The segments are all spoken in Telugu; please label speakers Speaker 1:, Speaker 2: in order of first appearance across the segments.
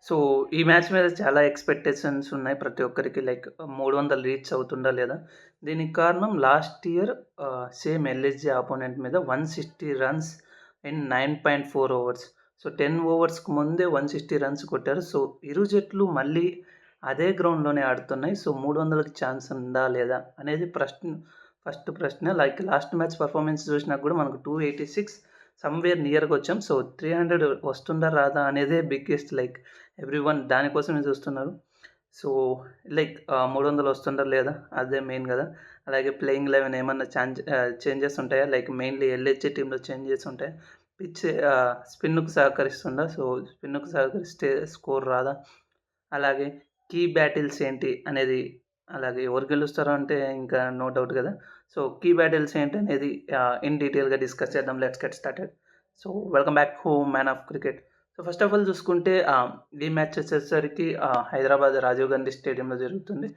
Speaker 1: సో, ఈ మ్యాచ్ మీద చాలా ఎక్స్‌పెక్టేషన్స్ ఉన్నాయి ప్రతి ఒక్కరికి. లైక్ 300 రీచ్ అవుతుందా లేదా? దీనికి కారణం last year same LSG opponent మీద 160 రన్స్ ఇన్ 9.4 ఓవర్స్. సో, 10 ఓవర్స్‌కి ముందే 160 రన్స్ కొట్టారు. సో, ఇరు జట్లు మళ్ళీ అదే గ్రౌండ్‌లోనే ఆడుతున్నాయి. సో, 300కి ఛాన్స్ ఉందా లేదా? అనేది ఫస్ట్ ప్రశ్న. లైక్ లాస్ట్ మ్యాచ్ పెర్ఫార్మన్స్ చూసినా కూడా మనకు 286 సమ్‌వేర్ నియర్‌గా వచ్చాం. సో, 300 వస్తుందా రాదా అనేదే బిగ్గెస్ట్ లైక్ ఎవ్రీవన్ దానికోసమే చూస్తున్నారు. సో, లైక్ 300 వస్తుందా లేదా? అదే మెయిన్ గదా! అలాగే ప్లేయింగ్ 11 ఏమన్నా చేంజెస్ ఉంటాయా? లైక్ మెయిన్‌లీ ఎల్‌హెచ్‌జీ టీమ్‌లో చేంజెస్ ఉంటాయా? పిచ్ స్పిన్‌కు సహకరిస్తుందా? సో, స్పిన్‌కు సహకరిస్తే స్కోర్ రాదా? అలాగే కీ బ్యాటిల్స్ ఏంటి అనేది, అలాగే ఎవరు గెలుస్తారో అంటే ఇంకా నో డౌట్ కదా. సో కీ బ్యాటిల్స్ ఏంటి అనేది ఇన్ డీటెయిల్గా డిస్కస్ చేద్దాం. Let's get started. So welcome back to man of cricket. So first of all చూసుకుంటే ఈ మ్యాచ్ వచ్చేసరికి హైదరాబాద్ రాజీవ్ గాంధీ స్టేడియంలో జరుగుతుంది.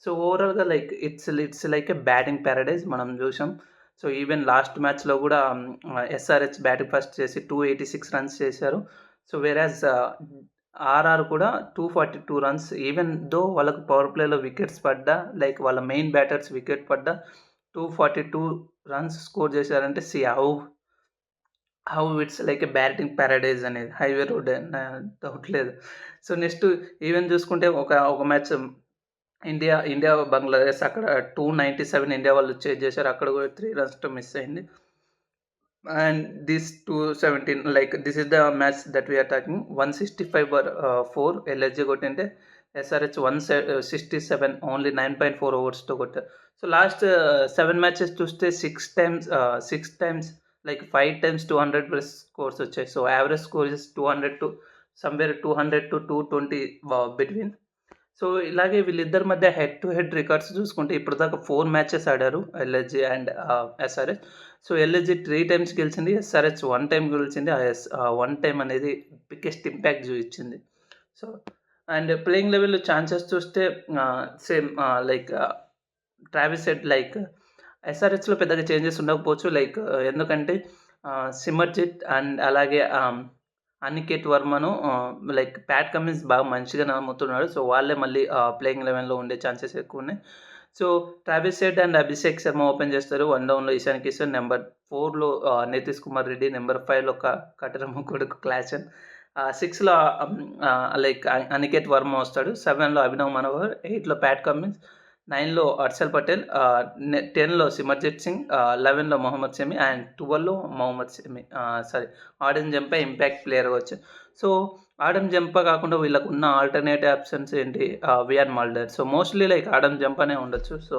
Speaker 1: సో ఓవరాల్గా like it's like A batting Paradise మనం చూసాం. సో ఈవెన్ లాస్ట్ మ్యాచ్లో కూడా ఎస్ఆర్హెచ్ బ్యాటింగ్ ఫస్ట్ చేసి 286 రన్స్ చేశారు. సో వేరాజ్ ఆర్ఆర్ కూడా 242 రన్స్. ఈవెన్ దో వాళ్ళకు పవర్ ప్లేలో వికెట్స్ పడ్డా, లైక్ వాళ్ళ మెయిన్ బ్యాటర్స్ వికెట్ పడ్డా 242 రన్స్ స్కోర్ చేశారంటే how how it's like A batting Paradise అనేది హైవే రోడ్ డౌట్ లేదు. సో నెక్స్ట్ ఈవెన్ చూసుకుంటే ఒక మ్యాచ్ ఇండియా ఇండియా బంగ్లాదేశ్ అక్కడ 297 ఇండియా వాళ్ళు చేజ్ చేశారు. అక్కడ కూడా 3 రన్స్‌తో మిస్ అయింది. And this 217 like this is the match that we're talking. 165/4 LSG కొట్టింటే ఎస్ఆర్హెచ్ 167 ఓన్లీ 9.4 ఓవర్స్తో కొట్టారు. సో లాస్ట్ 7 మ్యాచెస్ చూస్తే six times like 5 times 200 plus scores వచ్చాయి. So average score is 200 to somewhere 200 to 220 between. So ఇలాగే వీళ్ళిద్దరి మధ్య హెడ్ టు హెడ్ రికార్డ్స్ చూసుకుంటే ఇప్పటిదాకా 4 మ్యాచెస్ ఆడారు LSG and SRH. So LSG 3 times గెలిచింది, ఎస్ఆర్హెచ్ 1 టైం గెలిచింది. ఆ 1 టైం అనేది బిగ్గెస్ట్ ఇంపాక్ట్ చూపించింది. సో అండ్ ప్లేయింగ్ లెవెల్లో ఛాన్సెస్ చూస్తే same like Travis Head like ఎస్ఆర్హెచ్లో పెద్దగా చేంజెస్ ఉండకపోవచ్చు. లైక్ ఎందుకంటే సిమర్జిత్ అండ్ అలాగే అనికేత్ వర్మను లైక్ ప్యాట్ కమిన్స్ బాగా మంచిగా నమ్ముతున్నాడు. సో వాళ్ళే మళ్ళీ ప్లేయింగ్ 11లో ఉండే ఛాన్సెస్ ఎక్కువ ఉన్నాయి. So Travis Head and Abhishek Sharma open చేస్తారు. 1 డౌన్లో ఇషాన్ కిషన్, నెంబర్ 4లో నితీష్ కుమార్ రెడ్డి, నెంబర్ 5లో కటరమ్మ కొడుకు క్లాసన్, 6లో లైక్ అనికేత్ వర్మ వస్తాడు, 7లో అభినవ్ మనోహర్, 8లో ప్యాట్ కమిన్స్, 9లో హర్షల్ పటేల్, 10లో సిమర్జిత్ సింగ్, 11లో మొహమ్మద్ షమి అండ్ 12లో Mohammed Shami sorry Adam Zampa impact ప్లేయర్గా వచ్చారు. సో ఆడమ్ జంపా కాకుండా వీళ్ళకు ఉన్న ఆల్టర్నేటివ్ ఆప్షన్స్ ఏంటి? Wiaan Mulder. So mostly like Adam జంపానే ఉండొచ్చు. సో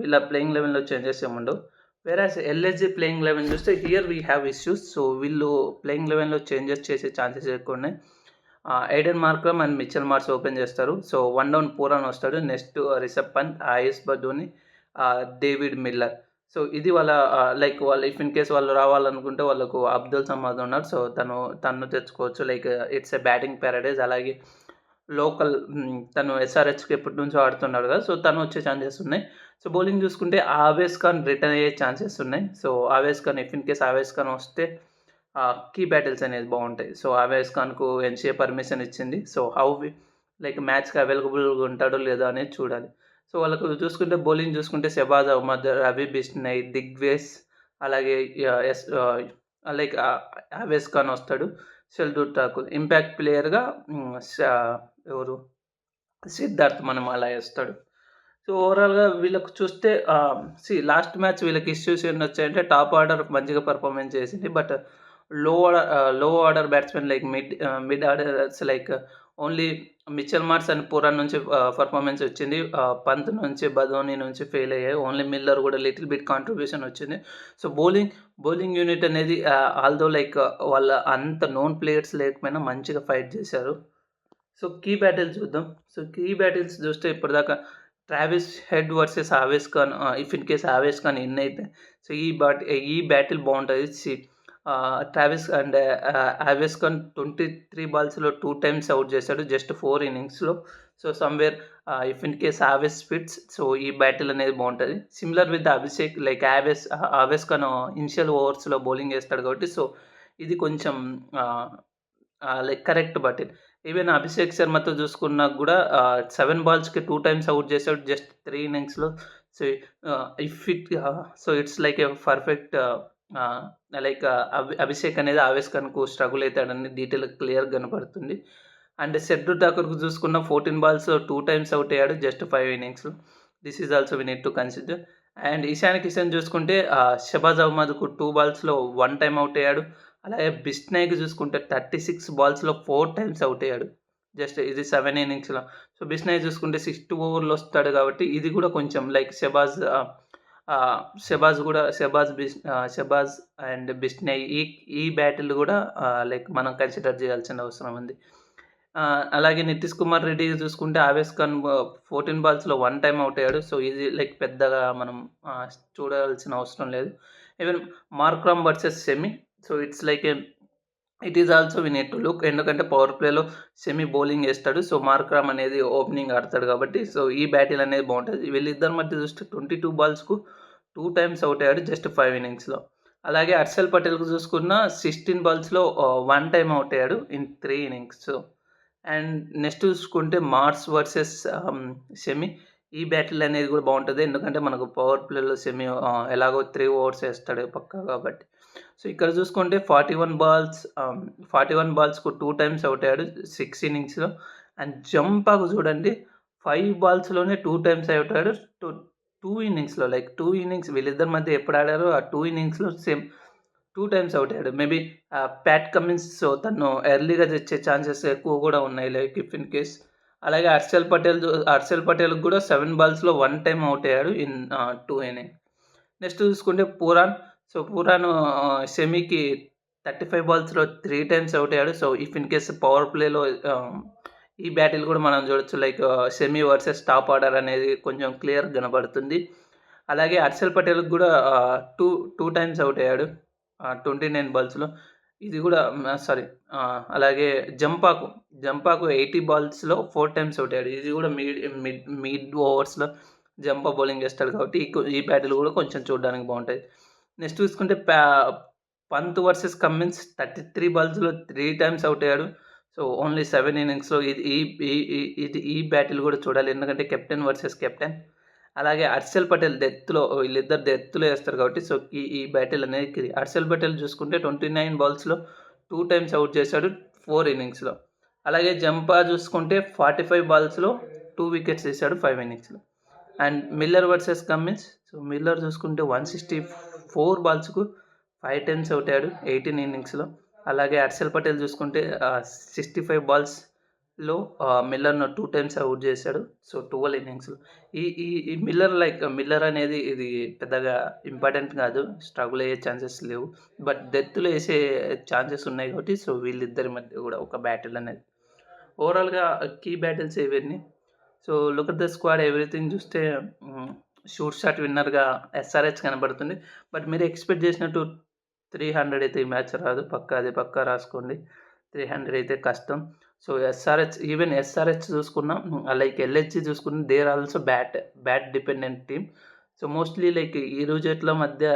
Speaker 1: వీళ్ళ ప్లేయింగ్ లెవెన్లో చేంజెస్ ఏమి ఉండవు. వేరాస్ ఎల్ఎస్జీ ప్లేయింగ్ లెవెన్ చూస్తే here we have issues. So వీళ్ళు ప్లేయింగ్ లెవెన్లో చేంజెస్ చేసే ఛాన్సెస్ ఎక్కువ ఉన్నాయి. Aiden Markram and Mitchell Mars open చేస్తారు. సో 1 డౌన్ పూరాన్ వస్తాడు. నెక్స్ట్ రిషబ్ పంత్, ఆయుష్ బదోని, డేవిడ్ మిల్లర్. సో ఇది వాళ్ళ లైక్ వాళ్ళు ఇఫ్ ఇన్ కేస్ వాళ్ళు రావాలనుకుంటే వాళ్ళకు అబ్దుల్ సమాద్ ఉన్నాడు. సో తను తెచ్చుకోవచ్చు. Like it's a batting Paradise. అలాగే లోకల్ తను ఎస్ఆర్హెచ్కి ఎప్పటి నుంచో ఆడుతున్నాడు కదా. సో తను వచ్చే ఛాన్సెస్ ఉన్నాయి. సో బౌలింగ్ చూసుకుంటే ఆవేస్ ఖాన్ రిటర్న్ అయ్యే ఛాన్సెస్ ఉన్నాయి. So Avesh Khan if in case Avesh Khan వస్తే కీ బ్యాటిల్స్ అనేది బాగుంటాయి. సో ఆవేస్ ఖాన్కు ఎన్సీఏ పర్మిషన్ ఇచ్చింది. సో లైక్ మ్యాచ్కి అవైలబుల్గా ఉంటాడో లేదో అనేది చూడాలి. సో వాళ్ళకు చూసుకుంటే బౌలింగ్ చూసుకుంటే షెబాజ్ అహ్మద్, రవి బిష్నయ్, దిగ్వేష్, అలాగే లైక్ ఆవేస్ ఖాన్ వస్తాడు. షెల్డూర్ ఠాకూర్ ఇంపాక్ట్ ప్లేయర్గా ఎవరు సిద్ధార్థ్ మనం అలా వేస్తాడు. సో ఓవరాల్గా వీళ్ళకు చూస్తే లాస్ట్ మ్యాచ్ వీళ్ళకి ఇష్యూస్ ఏంటి వచ్చాయంటే టాప్ ఆర్డర్ మంచిగా పర్ఫార్మెన్స్ చేసింది. But low order batsmen like mid orders like only Mitchell Marsh and Pooran నుంచి పర్ఫార్మెన్స్ వచ్చింది. పంత్ నుంచి, బదోని నుంచి ఫెయిల్ అయ్యాయి. ఓన్లీ మిల్లర్ కూడా లిటిల్ బిట్ కాంట్రిబ్యూషన్ వచ్చింది. సో బౌలింగ్ యూనిట్ అనేది ఆల్దో లైక్ వాళ్ళ అంత నోన్ ప్లేయర్స్ లేకపోయినా మంచిగా ఫైట్ చేశారు. సో కీ బ్యాటిల్స్ చూద్దాం. సో కీ బ్యాటిల్స్ చూస్తే ఇప్పటిదాకా Travis Head versus Avesh Khan. If in case Avesh Khan in అయితే సో ఈ బ్యాటిల్ బాగుంటుంది. ట్రావిస్ అండ్ ఆవేస్ ఖాన్ 23 బాల్స్లో 2 టైమ్స్ అవుట్ చేశాడు జస్ట్ 4 ఇన్నింగ్స్లో. So somewhere if in case Avesh fits, so ఈ బ్యాటిల్ అనేది బాగుంటుంది. Similar with Abhishek like Avesh Khan initial ఓవర్స్లో బౌలింగ్ వేస్తాడు కాబట్టి సో ఇది కొంచెం like correct battle. Even Abhishek శర్మతో చూసుకున్నా గూడా 7 బాల్స్‌కి 2 టైమ్స్ ఔట్ చేసాడు జస్ట్ 3 ఇన్నింగ్స్‌లో. So, so, it's like a perfect ఆహ్, లైక్ అభిషేక్ అనేది ఆవేష్ ఖాన్‌కు స్ట్రగుల్ అయితాడని డీటెయిల్‌గా క్లియర్‌గా కనపడుతుంది. అండ్ షర్దుల్ ఠాకూర్‌కు చూసుకున్న 14 బాల్స్‌లో 2 టైమ్స్ ఔట్ అయ్యాడు జస్ట్ 5 ఇన్నింగ్స్‌లో. This is also we need to consider. And Ishan Kishan చూసుకుంటే షబాజ్ అహ్మద్‌కు 2 బాల్స్‌లో 1 టైమ్ ఔట్ అయ్యాడు. అలాగే బిష్నోయ్‌కి చూసుకుంటే 36 బాల్స్‌లో 4 టైమ్స్ ఔట్ అయ్యాడు. జస్ట్ ఇది 7 ఇన్నింగ్స్‌లో. సో, బిష్నోయ్ చూసుకుంటే 60 ఓవర్‌లో వస్తాడు కాబట్టి ఇది కూడా కొంచెం లైక్ షబాజ్ అండ్ బిష్నోయ్ ఈ బ్యాటిల్ కూడా లైక్ మనం కన్సిడర్ చేయాల్సిన అవసరం ఉంది. అలాగే నితీష్ కుమార్ రెడ్డి చూసుకుంటే ఆవేష్ ఖాన్ 14 బాల్స్‌లో 1 టైమ్ ఔట్ అయ్యాడు. సో, ఇది లైక్ పెద్దగా మనం చూడాల్సిన అవసరం లేదు. Even Markram versus Shami. So, it's like it is also we need to look. ఎందుకంటే పవర్ ప్లేలో షమి బౌలింగ్ ఏస్తాడు. సో, మార్క్రమ్ అనేది ఓపెనింగ్ ఆడతాడు కాబట్టి సో, ఈ బ్యాటిల్ అనేది బావుంటది. వీళ్ళిద్దరి మధ్య చూస్తే 22 బాల్స్‌కు 2 టైమ్స్ ఔట్ అయ్యాడు జస్ట్ 5 ఇన్నింగ్స్‌లో. అలాగే హర్షల్ పటేల్‌కు చూసుకున్న 16 బాల్స్‌లో 1 టైమ్ ఔట్ అయ్యాడు ఇన్ 3 ఇన్నింగ్స్. అండ్ నెక్స్ట్ చూసుకుంటే మార్స్ వర్సెస్ షమి. ఈ బ్యాటిల్ అనేది కూడా బావుంటది. ఎందుకంటే మనకు పవర్ ప్లేలో షమి ఎలాగో 3 ఓవర్స్ ఏస్తాడు పక్కా కాబట్టి. సో, ఇక్కడ చూసుకుంటే 41 బాల్స్‌కు 2 టైమ్స్ ఔట్ అయ్యాడు 6 ఇన్నింగ్స్‌లో. అండ్ జంపాకు చూడండి 5 బాల్స్‌లోనే 2 టైమ్స్ ఔట్ అయ్యాడు. 2 ఇన్నింగ్స్‌లో లైక్ 2 ఇన్నింగ్స్ వీళ్ళిద్దరి మధ్య ఎప్పుడు ఆడారో ఆ 2 ఇన్నింగ్స్‌లో సేమ్ 2 టైమ్స్ ఔట్ అయ్యాడు. మేబీ ప్యాట్ కమిన్స్ తను ఎర్లీగా తెచ్చే ఛాన్సెస్ ఎక్కువ కూడా ఉన్నాయి లైక్ ఇఫ్ ఇన్ కేస్. అలాగే హర్షల్ పటేల్‌కి కూడా 7 బాల్స్‌లో 1 టైమ్ ఔట్ అయ్యాడు ఇన్ 2 ఇన్నింగ్స్. నెక్స్ట్ చూసుకుంటే పురాణ్. సో, పురాణ్ షమికి 35 బాల్స్‌లో 3 టైమ్స్ ఔట్ అయ్యాడు. So, if in case power ప్లేలో ఈ బ్యాటిల్ కూడా మనం చూడొచ్చు. Like Shami versus top order అనేది కొంచెం క్లియర్‌గా కనబడుతుంది. అలాగే హర్షల్ పటేల్‌కి కూడా 2 టైమ్స్ ఔట్ అయ్యాడు 29 బాల్స్‌లో. ఇది కూడా అలాగే జంపాకు 80 బాల్స్‌లో 4 టైమ్స్ ఔట్ అయ్యాడు. ఇది కూడా మిడ్ ఓవర్స్‌లో జంపా బౌలింగ్ చేస్తాడు కాబట్టి ఈ బ్యాటిల్ కూడా కొంచెం చూడడానికి బావుంటది. నెక్స్ట్ చూసుకుంటే Pant versus Cummins 33 బాల్స్‌లో 3 times out అయ్యాడు. సో, ఓన్లీ 7 ఇన్నింగ్స్‌లో ఈ బ్యాటిల్ కూడా చూడాలి. ఎందుకంటే కెప్టెన్ వర్సెస్ కెప్టెన్. అలాగే హర్షల్ పటేల్ వీళ్ళిద్దరు డెత్‌లో ఏస్తారు కాబట్టి సో, ఈ బ్యాటిల్ అనేది హర్షల్ పటేల్ చూసుకుంటే 29 బాల్స్‌లో 2 టైమ్స్ ఔట్ చేశాడు 4 ఇన్నింగ్స్‌లో. అలాగే జంపా చూసుకుంటే 45 బాల్స్‌లో 2 వికెట్స్ తీశాడు 5 ఇన్నింగ్స్‌లో. And Miller versus Cummins. So, Miller చూసుకుంటే 164 బాల్స్‌కు 5 టైమ్స్ ఔట్ అయ్యాడు 18 ఇన్నింగ్స్‌లో. అలాగే హర్షల్ పటేల్ చూసుకుంటే 65 బాల్స్‌లో మిల్లర్‌ను 2 టైమ్స్ ఔట్ చేశాడు. సో, 12 ఇన్నింగ్స్‌లో. ఈ మిల్లర్ అనేది ఇది పెద్దగా ఇంపార్టెంట్ కాదు. స్ట్రగుల్ అయ్యే ఛాన్సెస్ లేవు. బట్ డెత్‌లో ఏసే ఛాన్సెస్ ఉన్నాయి కాబట్టి సో, వీళ్ళిద్దరి మధ్య కూడా ఒక బ్యాటిల్ అనేది. ఓవరాల్‌గా కీ బ్యాటిల్స్ ఇవన్నీ. So, look at the squad everything చూస్తే షూట్ షాట్ విన్నర్‌గా ఎస్ఆర్‌హెచ్ కనబడుతుంది. బట్ మీరు ఎక్స్‌పెక్ట్ చేసినట్టు 300 అయితే ఈ మ్యాచ్ రాదు. పక్కా రాసుకోండి. 300 అయితే కష్టం. సో, ఎస్ఆర్‌హెచ్ చూసుకున్నా లైక్ ఎల్‌హెచ్‌జీ చూసుకున్నా they are also bat dependent team. So, mostly like ఈ జట్ల మధ్య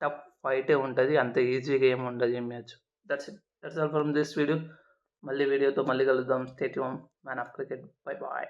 Speaker 1: టఫ్ ఫైటే ఉంటది. అంత ఈజీగా ఏమి ఉండదు ఈ match. That's all from this video. మళ్ళీ వీడియోతో మళ్ళీ కలుద్దాం. Stay tune. Man of cricket. By.